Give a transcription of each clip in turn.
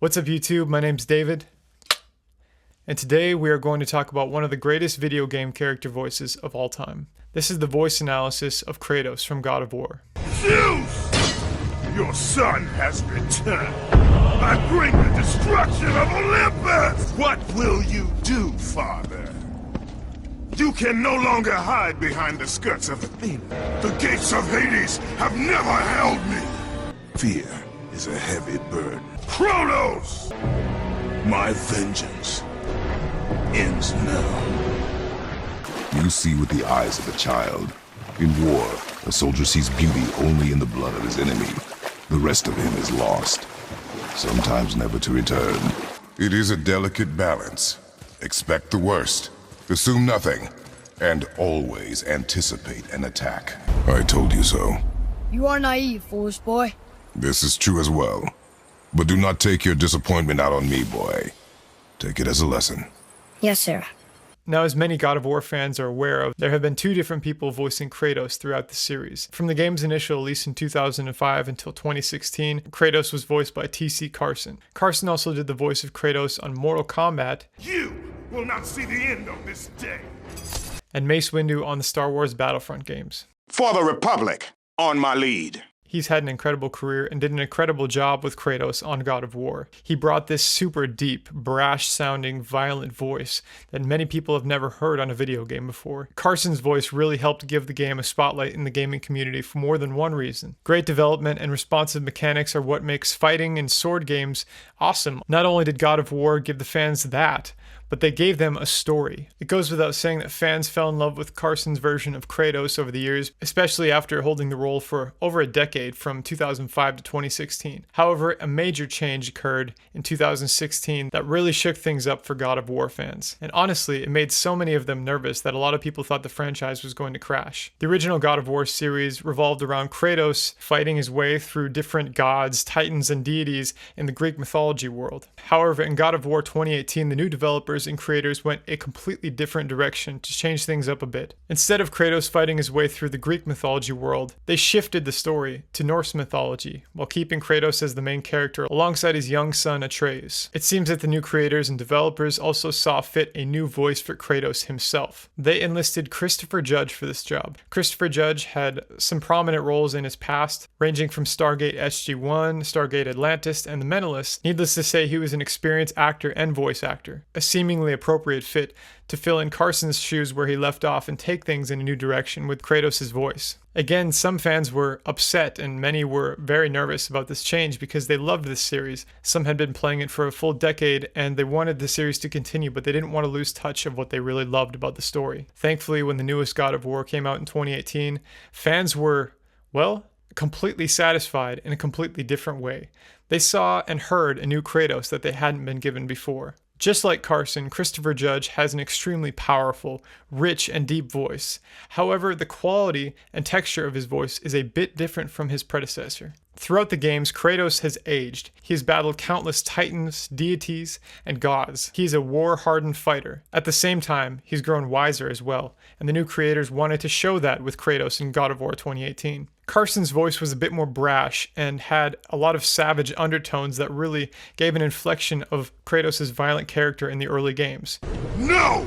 What's up YouTube, my name's David, and today we are going to talk about one of the greatest video game character voices of all time. This is the voice analysis of Kratos from God of War. Zeus! Your son has returned. I bring the destruction of Olympus! What will you do, father? You can no longer hide behind the skirts of Athena. The gates of Hades have never held me. Fear is a heavy burden. Kratos! My vengeance ends now. You see with the eyes of a child. In war, a soldier sees beauty only in the blood of his enemy. The rest of him is lost, sometimes never to return. It is a delicate balance. Expect the worst, assume nothing, and always anticipate an attack. I told you so. You are naive, foolish boy. This is true as well. But do not take your disappointment out on me, boy. Take it as a lesson. Yes, sir. Now, as many God of War fans are aware of, there have been two different people voicing Kratos throughout the series. From the game's initial release in 2005 until 2016, Kratos was voiced by T.C. Carson. Carson also did the voice of Kratos on Mortal Kombat. You will not see the end of this day. And Mace Windu on the Star Wars Battlefront games. For the Republic, on my lead. He's had an incredible career and did an incredible job with Kratos on God of War. He brought this super deep, brash-sounding, violent voice that many people have never heard on a video game before. Carson's voice really helped give the game a spotlight in the gaming community for more than one reason. Great development and responsive mechanics are what makes fighting and sword games awesome. Not only did God of War give the fans that, but they gave them a story. It goes without saying that fans fell in love with Carson's version of Kratos over the years, especially after holding the role for over a decade from 2005 to 2016. However, a major change occurred in 2016 that really shook things up for God of War fans. And honestly, it made so many of them nervous that a lot of people thought the franchise was going to crash. The original God of War series revolved around Kratos fighting his way through different gods, titans, and deities in the Greek mythology world. However, in God of War 2018, the new developers and creators went a completely different direction to change things up a bit. Instead of Kratos fighting his way through the Greek mythology world, they shifted the story to Norse mythology, while keeping Kratos as the main character alongside his young son Atreus. It seems that the new creators and developers also saw fit a new voice for Kratos himself. They enlisted Christopher Judge for this job. Christopher Judge had some prominent roles in his past, ranging from Stargate SG-1, Stargate Atlantis, and The Mentalist. Needless to say, he was an experienced actor and voice actor, a seemingly appropriate fit to fill in Carson's shoes where he left off and take things in a new direction with Kratos' voice. Again, some fans were upset and many were very nervous about this change because they loved this series. Some had been playing it for a full decade and they wanted the series to continue, but they didn't want to lose touch of what they really loved about the story. Thankfully, when the newest God of War came out in 2018, fans were, well, completely satisfied in a completely different way. They saw and heard a new Kratos that they hadn't been given before. Just like Carson, Christopher Judge has an extremely powerful, rich, and deep voice. However, the quality and texture of his voice is a bit different from his predecessor. Throughout the games, Kratos has aged. He has battled countless titans, deities, and gods. He's a war-hardened fighter. At the same time, he's grown wiser as well, and the new creators wanted to show that with Kratos in God of War 2018. Carson's voice was a bit more brash and had a lot of savage undertones that really gave an inflection of Kratos' violent character in the early games. No!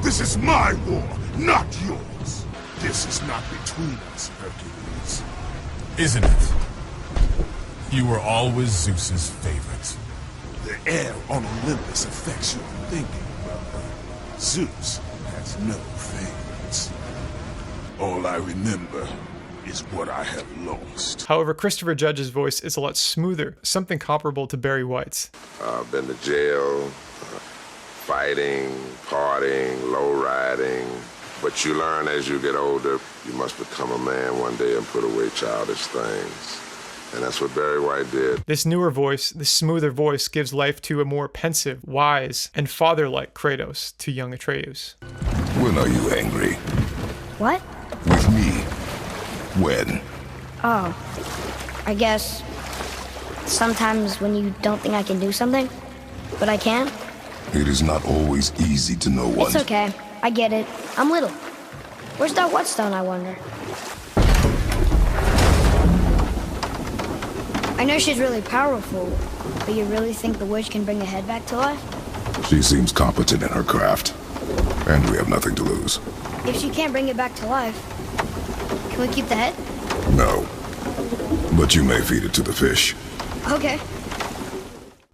This is my war, not yours. This is not between us, Hercules. Isn't it? You were always Zeus's favorite. The air on Olympus affects your thinking, brother. Zeus has no favorites. All I remember is what I have lost. However, Christopher Judge's voice is a lot smoother, something comparable to Barry White's. I've been to jail, fighting, partying, low riding. But you learn as you get older, you must become a man one day and put away childish things. And that's what Barry White did. This newer voice, this smoother voice, gives life to a more pensive, wise, and father-like Kratos to young Atreus. When are you angry? What? With me. When? Oh, I guess sometimes when you don't think I can do something, but I can. It is not always easy to know what. It's okay. I get it. I'm little. Where's that whetstone, I wonder? I know she's really powerful, But you really think the witch can bring the head back to life? She seems competent in her craft, and we have nothing to lose. If she can't bring it back to life, can we keep the head? No. But you may feed it to the fish. Okay.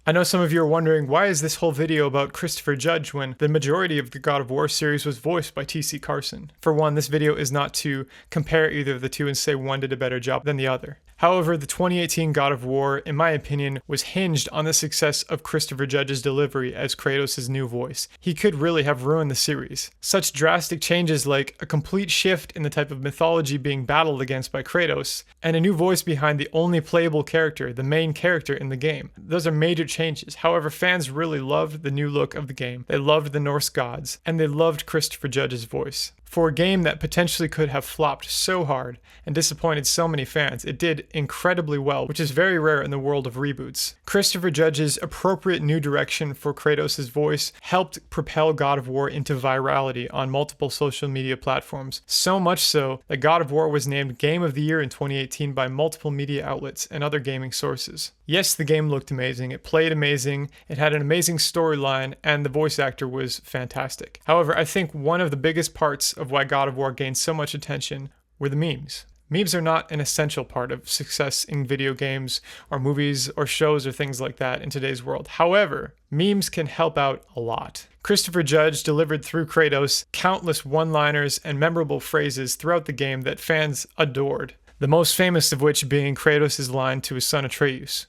I know some of you are wondering, why is this whole video about Christopher Judge when the majority of the God of War series was voiced by T.C. Carson? For one, this video is not to compare either of the two and say one did a better job than the other. However, the 2018 God of War, in my opinion, was hinged on the success of Christopher Judge's delivery as Kratos' new voice. He could really have ruined the series. Such drastic changes like a complete shift in the type of mythology being battled against by Kratos, and a new voice behind the only playable character, the main character in the game. Those are major changes. However, fans really loved the new look of the game. They loved the Norse gods, and they loved Christopher Judge's voice. For a game that potentially could have flopped so hard and disappointed so many fans, it did incredibly well, which is very rare in the world of reboots. Christopher Judge's appropriate new direction for Kratos' voice helped propel God of War into virality on multiple social media platforms, so much so that God of War was named Game of the Year in 2018 by multiple media outlets and other gaming sources. Yes, the game looked amazing, it played amazing, it had an amazing storyline, and the voice actor was fantastic. However, I think one of the biggest parts of why God of War gained so much attention were the memes. Memes are not an essential part of success in video games or movies or shows or things like that in today's world. However, memes can help out a lot. Christopher Judge delivered through Kratos countless one-liners and memorable phrases throughout the game that fans adored. The most famous of which being Kratos' line to his son Atreus.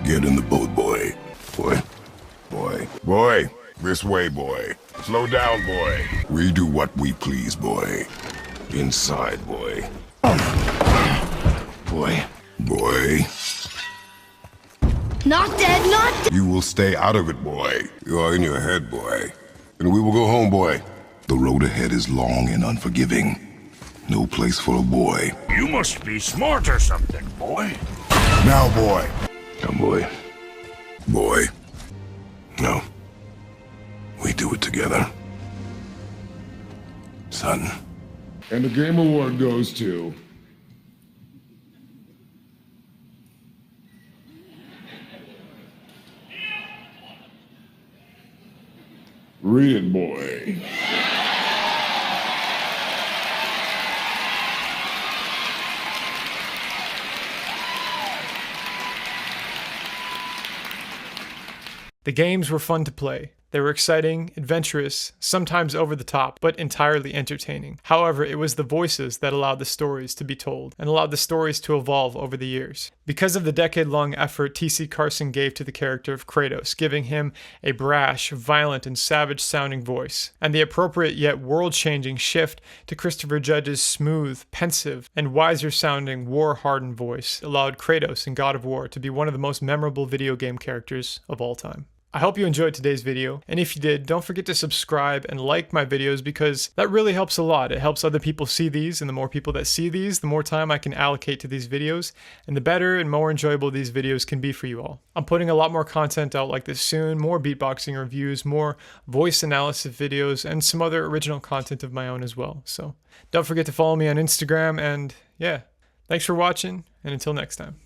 Get in the boat, boy. Boy, this way, boy. Slow down, boy. We do what we please, boy. Inside, boy. Boy. Not dead, not dead! You will stay out of it, boy. You are in your head, boy. And we will go home, boy. The road ahead is long and unforgiving. No place for a boy. You must be smart or something, boy. Now, boy. Now, boy. Boy. No. We do it together. Son. And the Game Award goes to... Read it, boy. The games were fun to play. They were exciting, adventurous, sometimes over the top, but entirely entertaining. However, it was the voices that allowed the stories to be told and allowed the stories to evolve over the years. Because of the decade-long effort T.C. Carson gave to the character of Kratos, giving him a brash, violent, and savage-sounding voice, and the appropriate yet world-changing shift to Christopher Judge's smooth, pensive, and wiser-sounding, war-hardened voice allowed Kratos in God of War to be one of the most memorable video game characters of all time. I hope you enjoyed today's video, and if you did, don't forget to subscribe and like my videos because that really helps a lot. It helps other people see these, and the more people that see these, the more time I can allocate to these videos, and the better and more enjoyable these videos can be for you all. I'm putting a lot more content out like this soon, more beatboxing reviews, more voice analysis videos, and some other original content of my own as well. So don't forget to follow me on Instagram, and yeah, thanks for watching, and until next time.